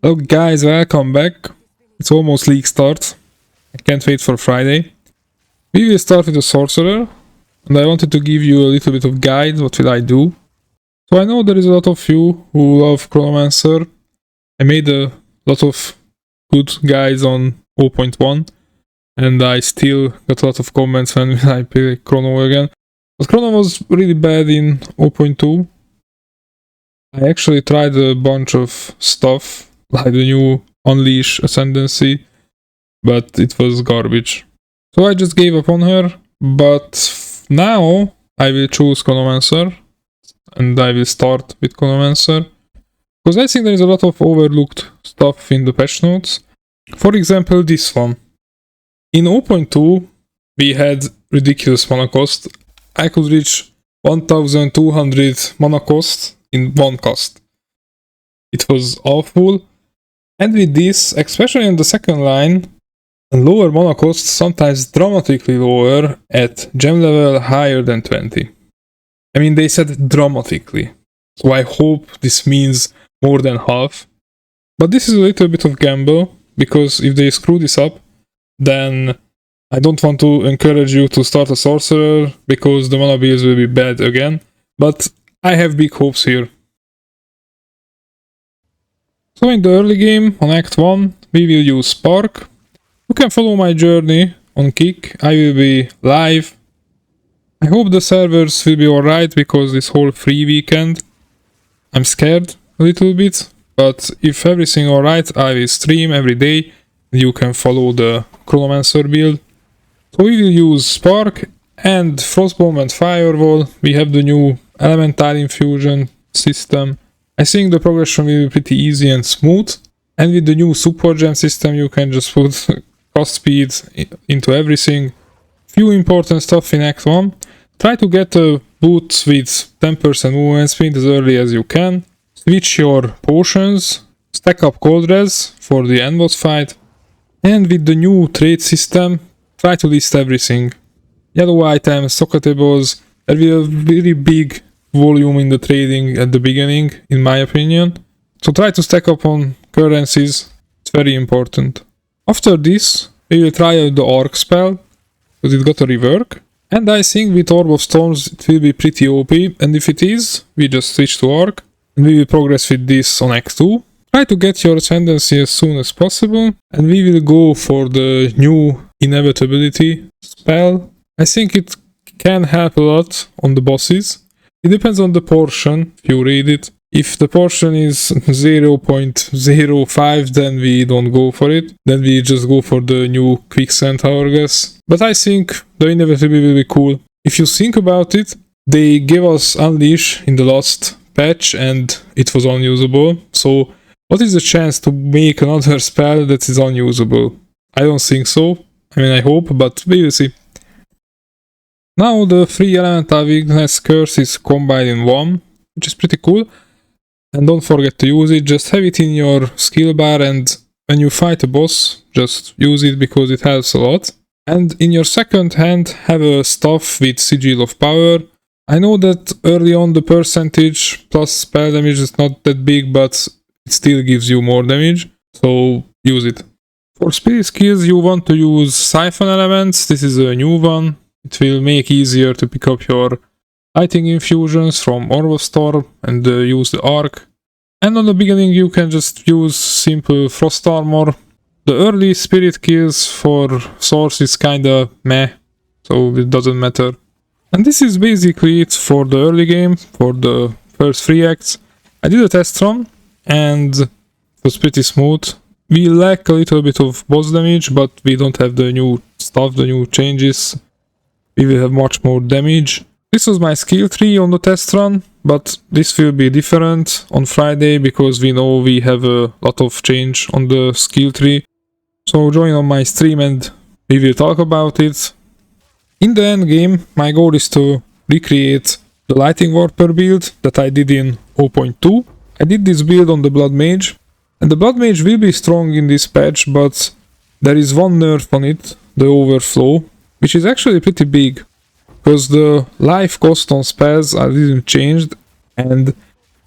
Hello guys, welcome back. It's almost league start. I can't wait for Friday. We will start with the sorcerer, and I wanted to give you a little bit of guide. What will I do? So I know there is a lot of you who love Chronomancer. I made a lot of good guides on 0.1, and I still got a lot of comments when I play Chrono again. But Chrono was really bad in 0.2. I actually tried a bunch of stuff, like the new Unleash Ascendancy, but it was garbage. So I just gave up on her, but now I will choose Chronomancer, and I will start with Chronomancer, because I think there is a lot of overlooked stuff in the patch notes. For example, this one. In 0.2, we had ridiculous mana cost. I could reach 1200 mana cost in one cast. It was awful. And with this, especially in the second line, lower mana cost, sometimes dramatically lower at gem level higher than 20. I mean, they said dramatically. So I hope this means more than half. But this is a little bit of gamble, because if they screw this up, then I don't want to encourage you to start a sorcerer, because the mana bills will be bad again. But I have big hopes here. So in the early game, on Act 1, we will use Spark. You can follow my journey on Kick. I will be live. I hope the servers will be alright, because this whole free weekend, I'm scared a little bit. But if everything alright, I will stream every day. You can follow the Chronomancer build. So we will use Spark and Frostbomb and Firewall. We have the new Elemental Infusion system. I think the progression will be pretty easy and smooth. And with the new Support Gem system, you can just put cost speed into everything. Few important stuff in Act 1. Try to get a boot with 10% movement speed as early as you can. Switch your potions. Stack up cold res for the end boss fight. And with the new trade system, try to list everything. Yellow items, socketables, there will be a very big volume in the trading at the beginning, in my opinion. So try to stack up on currencies, it's very important. After this, we will try out the Arc spell, because it got a rework. And I think with Orb of Storms it will be pretty OP, and if it is, we just switch to Arc, and we will progress with this on Act 2. Try to get your Ascendancy as soon as possible, and we will go for the new Inevitability spell. I think it can help a lot on the bosses. It depends on the portion, if you read it. If the portion is 0.05, then we don't go for it. Then we just go for the new Quicksand Hourglass. But I think the Inevitability will be cool. If you think about it, they gave us Unleash in the last patch and it was unusable. So what is the chance to make another spell that is unusable? I don't think so. I mean, I hope, but we will see. Now the 3 Elemental Weakness Curse is combined in one, which is pretty cool. And don't forget to use it, just have it in your skill bar, and when you fight a boss, just use it because it helps a lot. And in your second hand, have a staff with Sigil of Power. I know that early on the percentage plus spell damage is not that big, but it still gives you more damage, so use it. For spirit skills, you want to use Siphon Elements. This is a new one. It will make easier to pick up your Lighting Infusions from Orb of Storm and use the Arc. And on the beginning you can just use simple Frost Armor. The early spirit kills for Source is kinda meh, so it doesn't matter. And this is basically it for the early game, for the first 3 acts. I did a test run and it was pretty smooth. We lack a little bit of boss damage, but we don't have the new stuff, the new changes. We will have much more damage. This was my skill tree on the test run, but this will be different on Friday, because we know we have a lot of change on the skill tree. So join on my stream and we will talk about it. In the end game, my goal is to recreate the Lightning Warper build that I did in 0.2. I did this build on the Blood Mage, and the Blood Mage will be strong in this patch, but there is one nerf on it, the Overflow, which is actually pretty big, because the life cost on spells are didn't changed, and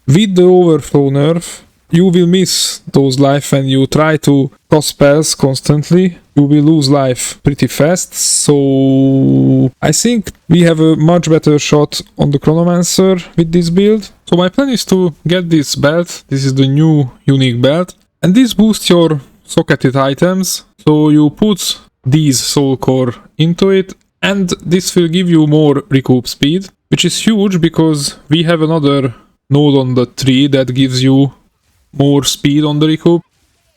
with the Overflow nerf, you will miss those life when you try to cast spells constantly. You will lose life pretty fast, so I think we have a much better shot on the Chronomancer with this build. So my plan is to get this belt. This is the new unique belt, and this boosts your socketed items. So you put these soul core into it, and this will give you more recoup speed, which is huge because we have another node on the tree that gives you more speed on the recoup.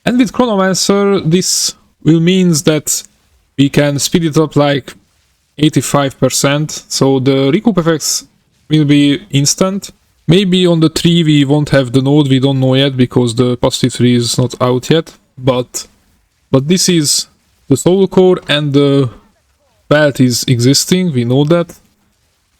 And with Chronomancer, this will means that we can speed it up like 85%, so the recoup effects will be instant. Maybe on the tree we won't have the node, we don't know yet because the positive tree is not out yet, but this is the soul core and the belt is existing, we know that.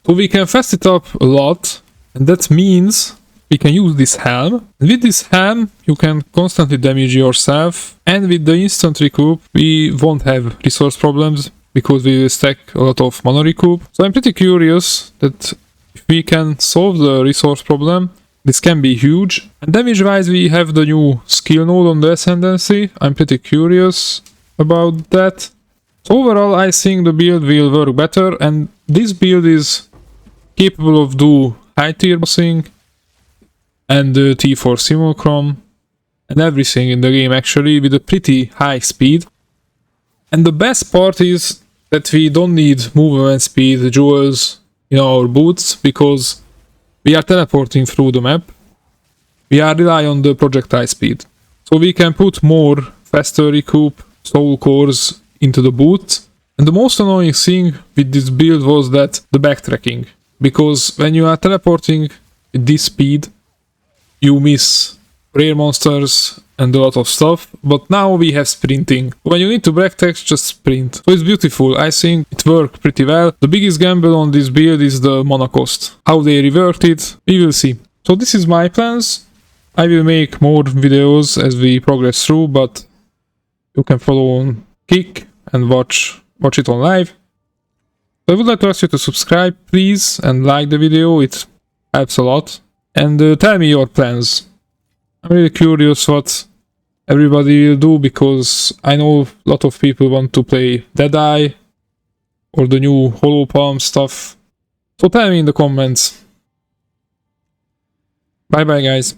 So we can fast it up a lot, and that means we can use this helm. With this helm, you can constantly damage yourself, and with the instant recoup, we won't have resource problems because we will stack a lot of mana recoup. So I'm pretty curious that if we can solve the resource problem, this can be huge. And damage-wise, we have the new skill node on the Ascendancy. I'm pretty curious about that. So overall, I think the build will work better, and this build is capable of do high tier bossing, and the T4 Simulacrum, and everything in the game actually with a pretty high speed. And the best part is that we don't need movement speed jewels in our boots because we are teleporting through the map. We are rely on the projectile speed. So we can put more faster recoup soul cores into the boot. And the most annoying thing with this build was that the backtracking. Because when you are teleporting at this speed, you miss rare monsters and a lot of stuff, but now we have sprinting. When you need to backtrack, just sprint. So it's beautiful, I think it worked pretty well. The biggest gamble on this build is the mana cost. How they revert it, we will see. So this is my plans. I will make more videos as we progress through, but you can follow on Kick and watch it on live. So I would like to ask you to subscribe, please, and like the video, it helps a lot. And tell me your plans. I'm really curious what everybody will do because I know a lot of people want to play Deadeye or the new Hollow Palm stuff. So tell me in the comments. Bye bye guys.